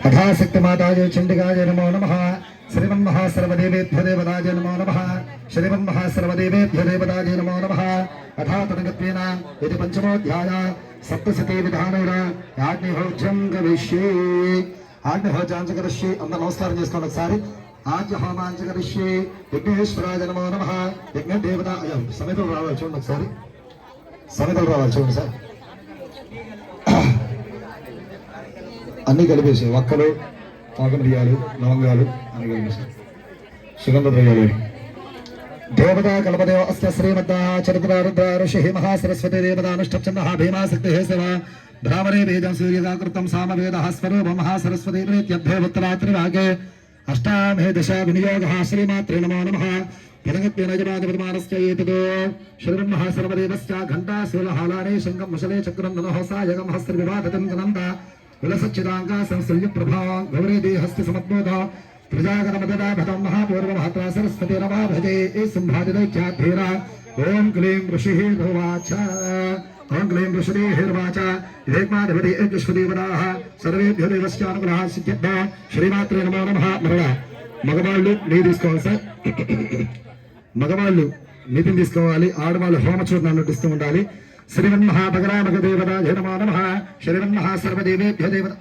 यथाशक्ति माताजय चंडिकाजय नमो नमः। श्रीमन्महासर्वदेवेभ्यो देवताजय नमो नमः। श्रीमन्महासर्वदेवेभ्यो देवताजय नमो नमः। अथा तदगत्वेन यदि पंचमोऽध्याय सप्तशती विधानेन याज्ञहोत्रं करिष्ये। आज्ञहोत्रां करिष्ये। अंदर नमस्कार చేసుకోండి ఒకసారి। ఆజ్ఞ హోమాంచ కరిష్యే। విఘ్నేశ్వరాయ నమో నమః। యజ్ఞ దేవత సమితులు రావాలి చూడండి ఒకసారి। సమితులు రావాలి చూడండి సార్। అన్ని కలిపేసి వక్కలు పాకమిరియాలు లవంగాలు అన్ని కలిపేసి సుగంధ ద్రవ్యాలు దేవతా కల్పదేవ అస్య శ్రీమద్ద చరిత్ర రుద్ర ఋషి మహాసరస్వతి దేవతానుష్టఛందః భీమాశక్తిః శివ బ్రాహ్మణే వేదం సూర్యదాకృతం సామవేదః స్వరూపం మహాసరస్వతి ప్రీత్యర్థే ఉత్తరాత్రివాగే అష్టామే దశ వినియోగः శ్రీమాత్రే నమో నమః పరగత్వేన జపాదపదమానస్య ఏతదో శ్రీబ్రహ్మసర్వదేవస్య ఘంటాశూలహాలానే శంఖం ముసలే చక్రం నమఃసాయగం హస్త్ర వివాదతం గనంద విలసచ్చిదాంగా సంశ్రయ ప్రభావం గౌరీ దేహస్తి సమద్బోధ ప్రజాగత మదదా భతం మహాపూర్వ మహాత్రా సరస్వతి నమా భజే ఏ సింహాదిదైత్యాధీర ఓం క్లీం ఋషిర్వాచ ఓం క్లీం ఋషిర్వాచ ఏకమాధిపతి ఏకశ్వదేవరాః సర్వేభ్యో దేవస్యానుగ్రహः సిద్ధ్యర్థ శ్రీమాత్రే నమో నమః. మరణ మగవాళ్ళు నీరు తీసుకోవాలి సార్. మగవాళ్ళు నీటిని తీసుకోవాలి. ఆడవాళ్ళు హోమచూర్ణాన్ని నటిస్తూ ఉండాలి. श्रीमन्महाभगरामक देवताय नमो नमः. श्रीमन्महासर्वदेवेभ्यो देवता